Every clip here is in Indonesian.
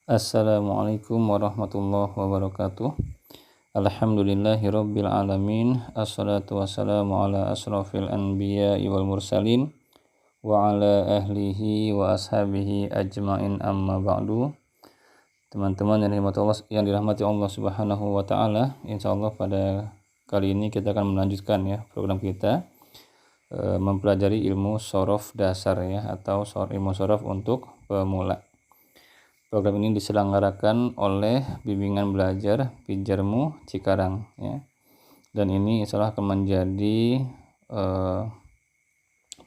Assalamualaikum warahmatullahi wabarakatuh. Alhamdulillahirabbil alamin. Assalatu wassalamu ala asrofil anbiya'i wal mursalin wa ala ahlihi wa ashabihi ajmain, amma ba'du. Teman-teman yang dirahmati Allah Subhanahu wa taala, insyaallah pada kali ini kita akan melanjutkan program kita mempelajari ilmu shorof dasar atau ilmu shorof untuk pemula. Program ini diselenggarakan oleh Bimbingan Belajar Pijarmu Cikarang Dan ini insyaallah akan menjadi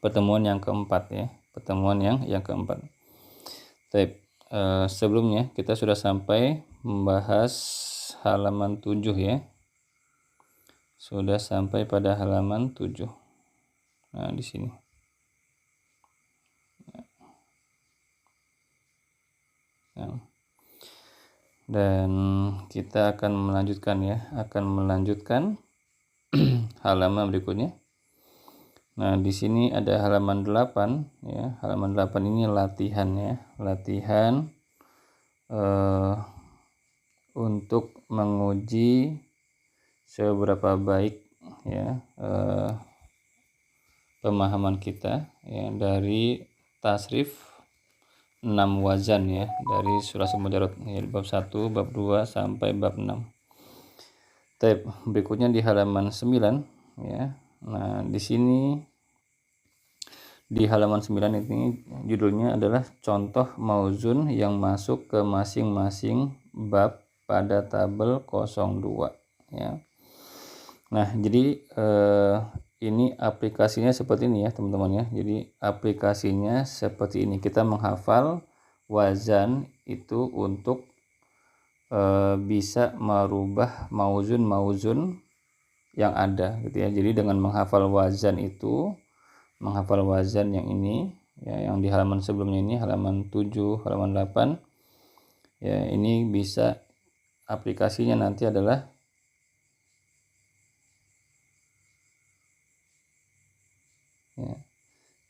pertemuan yang keempat sebelumnya kita sudah sampai membahas halaman 7 Sudah sampai pada halaman 7. Nah, di sini. Dan kita akan melanjutkan halaman berikutnya. Nah, di sini ada halaman 8 Halaman 8 ini latihan latihan untuk menguji seberapa baik pemahaman kita dari tasrif 6 wazan dari surah Al-Mudarat bab 1, bab 2 sampai bab 6. Berikutnya di halaman 9 Nah, di sini di halaman 9 ini judulnya adalah contoh mauzun yang masuk ke masing-masing bab pada tabel 02 Nah, jadi ini aplikasinya seperti ini teman-teman Jadi aplikasinya seperti ini. Kita menghafal wazan itu untuk bisa merubah mauzun yang ada Jadi dengan menghafal wazan itu, menghafal wazan yang ini yang di halaman sebelumnya ini halaman 7, halaman 8 ini bisa aplikasinya nanti adalah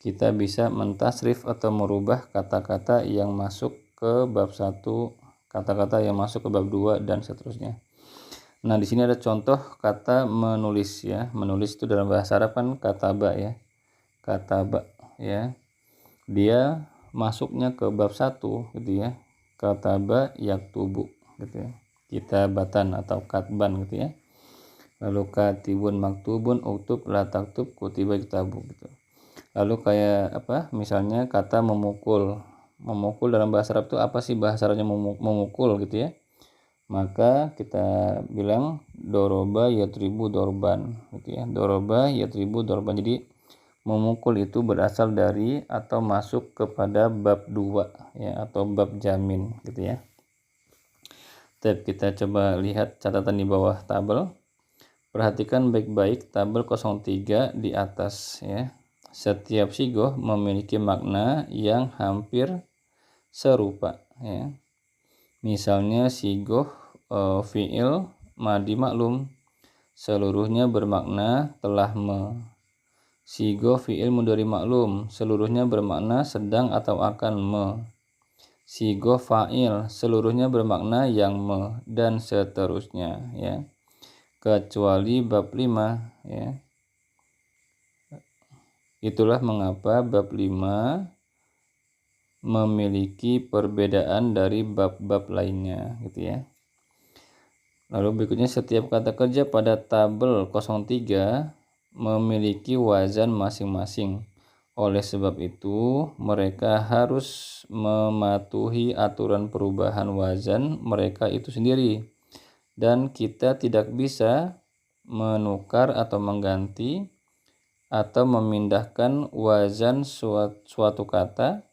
kita bisa mentasrif atau merubah kata-kata yang masuk ke bab 1, kata-kata yang masuk ke bab 2 dan seterusnya. Nah, di sini ada contoh kata menulis Menulis itu dalam bahasa Arab kan kataba Kataba Dia masuknya ke bab 1 Kataba yaktubu Kitabatan atau katban Lalu katibun maktubun uktub la taktub kutiba kitabu Lalu kayak misalnya kata memukul dalam bahasa Arab itu apa sih bahasa Arabnya memukul Maka kita bilang doroba yatribu dorban Doroba yatribu dorban. Jadi memukul itu berasal dari atau masuk kepada bab 2 atau bab jamin Kita coba lihat catatan di bawah tabel. Perhatikan baik-baik tabel 03 di atas Setiap sigoh memiliki makna yang hampir serupa Misalnya sigoh fi'il madi maklum seluruhnya bermakna telah Sigoh fi'il mudhari maklum seluruhnya bermakna sedang atau akan Sigoh fa'il seluruhnya bermakna yang dan seterusnya kecuali bab 5 Itulah mengapa bab 5 memiliki perbedaan dari bab-bab lainnya Lalu berikutnya setiap kata kerja pada tabel 03 memiliki wazan masing-masing. Oleh sebab itu, mereka harus mematuhi aturan perubahan wazan mereka itu sendiri. Dan kita tidak bisa menukar atau mengganti atau memindahkan wazan suatu kata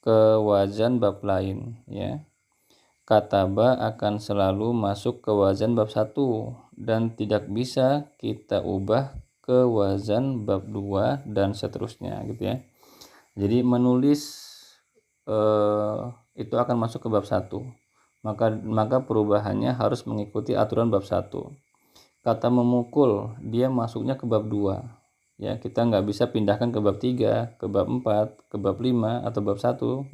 ke wazan bab lain Kataba akan selalu masuk ke wazan bab 1 dan tidak bisa kita ubah ke wazan bab 2 dan seterusnya Jadi menulis itu akan masuk ke bab 1. Maka perubahannya harus mengikuti aturan bab 1. Kata memukul dia masuknya ke bab 2 kita nggak bisa pindahkan ke bab 3, ke bab 4, ke bab 5 atau bab 1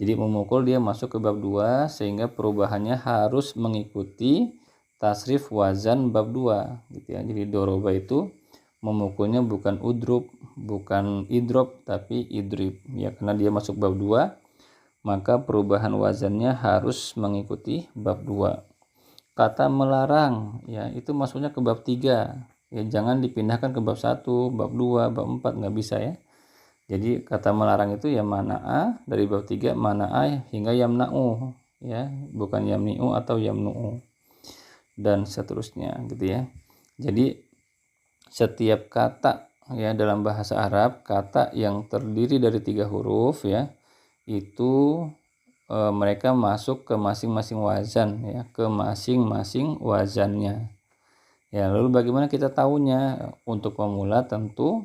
Jadi memukul dia masuk ke bab 2 sehingga perubahannya harus mengikuti tasrif wazan bab 2 gitu ya. Jadi doroba itu memukulnya bukan udrub, bukan idrob, tapi idrib ya, karena dia masuk bab 2 maka perubahan wazannya harus mengikuti bab 2. Kata melarang ya itu masuknya ke bab 3 ya, jangan dipindahkan ke bab 1, bab 2, bab 4, nggak bisa ya. Jadi kata melarang itu ya mana'a dari bab 3 mana'a hingga yamna'u ya, bukan yamni'u atau yamnu'u dan seterusnya gitu ya. Jadi setiap kata ya dalam bahasa Arab, kata yang terdiri dari 3 huruf ya, itu mereka masuk ke masing-masing wazan ya, ke masing-masing wazannya. Ya, lalu bagaimana kita tahunya? Untuk pemula tentu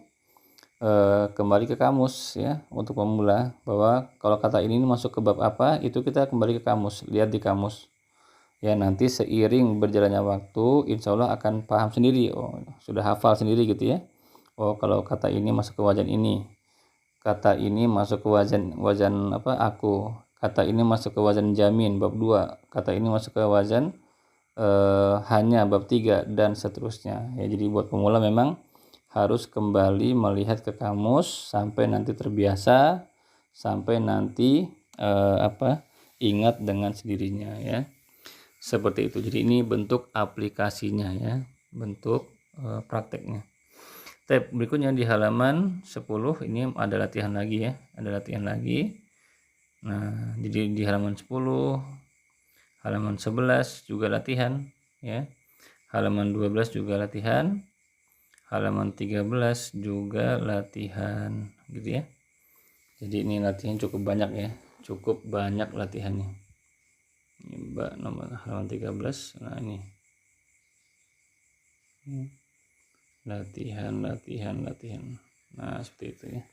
kembali ke kamus ya, untuk pemula bahwa kalau kata ini masuk ke bab apa, itu kita kembali ke kamus, lihat di kamus. Ya, nanti seiring berjalannya waktu insya Allah akan paham sendiri, oh sudah hafal sendiri gitu ya. Oh kalau kata ini masuk ke wazan ini, kata ini masuk ke wazan apa aku, kata ini masuk ke wazan jamin bab 2, kata ini masuk ke wazan hanya bab 3 dan seterusnya ya. Jadi buat pemula memang harus kembali melihat ke kamus sampai nanti terbiasa, sampai nanti ingat dengan sendirinya ya. Seperti itu. Jadi ini bentuk aplikasinya ya, bentuk prakteknya. Tab berikutnya di halaman 10 ini ada latihan lagi ya, ada latihan lagi. Nah, jadi di halaman 10, halaman 11 juga latihan ya. Halaman 12 juga latihan. Halaman 13 juga latihan gitu ya. Jadi ini latihan cukup banyak ya, cukup banyak latihannya. Ini nomor halaman 13. Nah, ini. Latihan. Nah, seperti itu ya.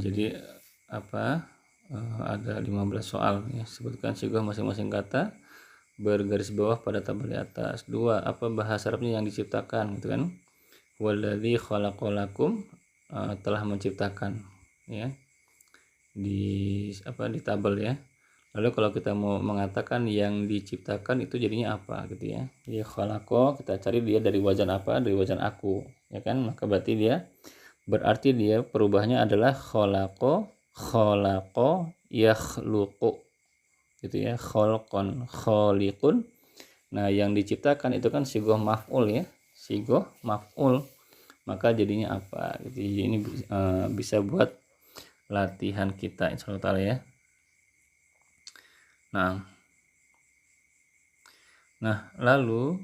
Jadi ada 15 soal ya. Sebutkan sigoh masing-masing kata bergaris bawah pada tabel di atas. 2. Apa bahasa Arabnya yang diciptakan gitu kan? Walladzi khalaqalakum, telah menciptakan ya. Di tabel ya. Lalu kalau kita mau mengatakan yang diciptakan itu jadinya apa gitu ya. Jadi khalaqo kita cari dia dari wazan apa? Dari wazan aku ya kan? Maka berarti dia perubahannya adalah khalaqo yakhluqu gitu ya. Khalqon khaliqun. Nah, yang diciptakan itu kan sigoh maf'ul ya. Sigoh maf'ul. Maka jadinya apa gitu. Jadi ini bisa buat latihan kita insyaallah taala ya. Nah, lalu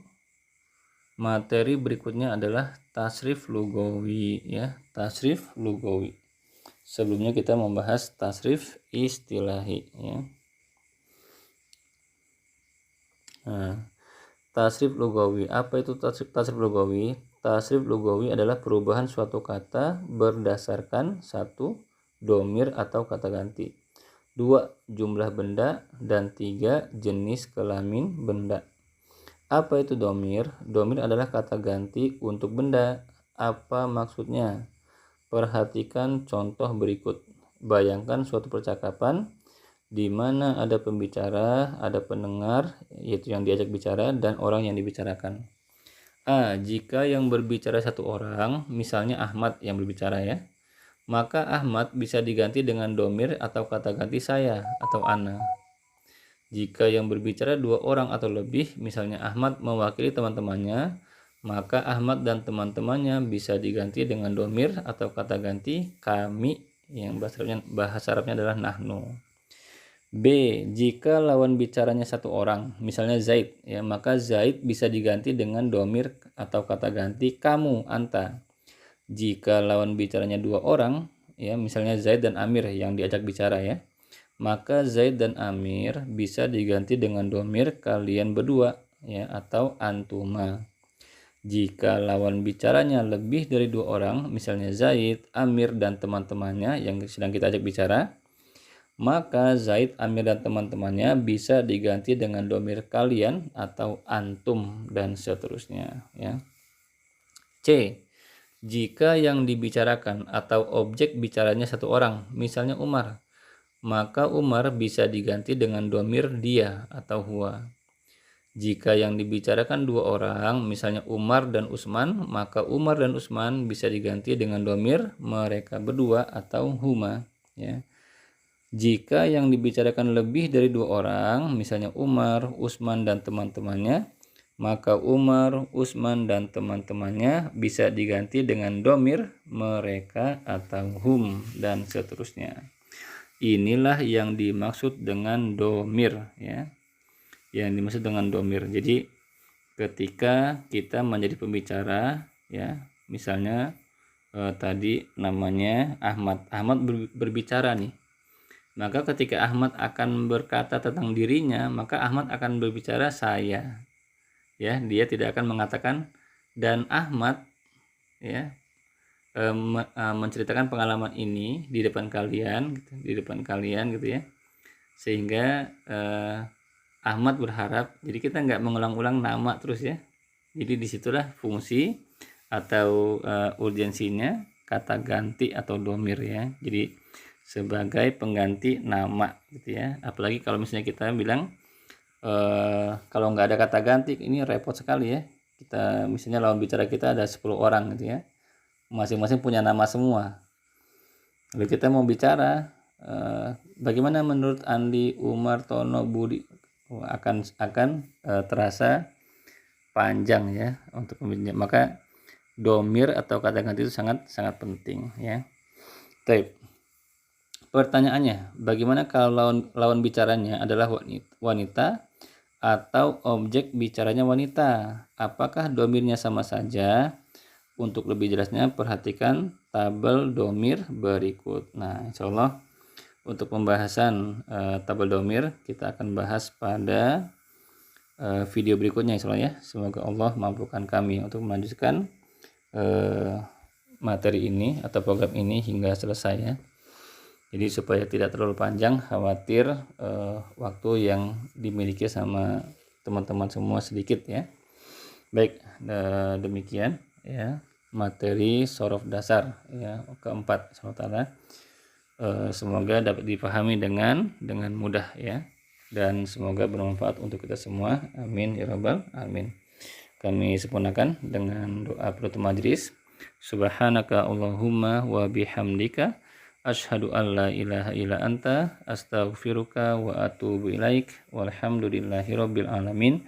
materi berikutnya adalah tasrif lugawi ya, tasrif lugawi. Sebelumnya kita membahas tasrif istilahi ya. Nah, tasrif lugawi. Apa itu tasrif lugawi? Tasrif lugawi adalah perubahan suatu kata berdasarkan 1. Domir atau kata ganti, 2. Jumlah benda, dan 3. Jenis kelamin benda. Apa itu domir? Domir adalah kata ganti untuk benda. Apa maksudnya? Perhatikan contoh berikut. Bayangkan suatu percakapan di mana ada pembicara, ada pendengar, yaitu yang diajak bicara, dan orang yang dibicarakan. A. Jika yang berbicara satu orang, misalnya Ahmad yang berbicara ya, maka Ahmad bisa diganti dengan domir atau kata ganti saya atau ana. Jika yang berbicara 2 orang atau lebih, misalnya Ahmad mewakili teman-temannya, maka Ahmad dan teman-temannya bisa diganti dengan domir atau kata ganti kami, yang bahasa Arabnya adalah nahnu. B. Jika lawan bicaranya 1 orang, misalnya Zaid ya, maka Zaid bisa diganti dengan domir atau kata ganti kamu, anta. Jika lawan bicaranya 2 orang ya, misalnya Zaid dan Amir yang diajak bicara ya, maka Zaid dan Amir bisa diganti dengan domir kalian berdua ya, atau antuma. Jika lawan bicaranya lebih dari 2 orang, misalnya Zaid, Amir, dan teman-temannya yang sedang kita ajak bicara, maka Zaid, Amir, dan teman-temannya bisa diganti dengan domir kalian atau antum dan seterusnya ya. C. Jika yang dibicarakan atau objek bicaranya satu orang, misalnya Umar, maka Umar bisa diganti dengan dhamir dia atau huwa. Jika yang dibicarakan dua orang, misalnya Umar dan Utsman, maka Umar dan Utsman bisa diganti dengan dhamir mereka berdua atau huma, ya. Jika yang dibicarakan lebih dari dua orang, misalnya Umar, Utsman dan teman-temannya, maka Umar, Utsman dan teman-temannya bisa diganti dengan dhamir mereka atau hum dan seterusnya. Inilah yang dimaksud dengan dhamir, ya. Yang dimaksud dengan dhamir. Jadi ketika kita menjadi pembicara, ya, misalnya tadi namanya Ahmad berbicara nih. Maka ketika Ahmad akan berkata tentang dirinya, maka Ahmad akan berbicara saya. Ya, dia tidak akan mengatakan dan Ahmad, ya, menceritakan pengalaman ini di depan kalian gitu, ya, sehingga Ahmad berharap. Jadi kita nggak mengulang-ulang nama terus, ya. Jadi disitulah fungsi atau urgensinya kata ganti atau dhamir, ya. Jadi sebagai pengganti nama gitu, ya. Apalagi kalau misalnya kita bilang kalau nggak ada kata ganti, ini repot sekali, ya. Kita misalnya lawan bicara kita ada 10 orang gitu, ya, masing-masing punya nama semua. Lalu kita mau bicara bagaimana menurut Andi, Umar, Tono, Budi, akan terasa panjang, ya, untuk pembicaraan. Maka dhamir atau kata ganti itu sangat penting, ya. Baik. Pertanyaannya, bagaimana kalau lawan bicaranya adalah wanita atau objek bicaranya wanita? Apakah dhamirnya sama saja? Untuk lebih jelasnya perhatikan tabel dhamir berikut. Nah, insya Allah untuk pembahasan tabel dhamir kita akan bahas pada video berikutnya, insya Allah, ya. Semoga Allah mampukan kami untuk melanjutkan materi ini atau program ini hingga selesai, ya. Jadi supaya tidak terlalu panjang, khawatir waktu yang dimiliki sama teman-teman semua sedikit, ya. Baik, demikian, ya, materi sorof dasar, ya, keempat, insyaallah. Semoga dapat dipahami dengan mudah, ya, dan semoga bermanfaat untuk kita semua. Amin ya rabbal alamin. Kami sempurnakan dengan doa penutup majelis. Subhanaka Allahumma wa bihamdika asyhadu an la ilaha illa anta astaghfiruka wa atubu ilaik. Walhamdulillahirabbil alamin.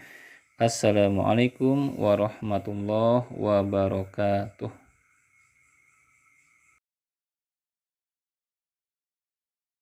Assalamualaikum warahmatullahi wabarakatuh.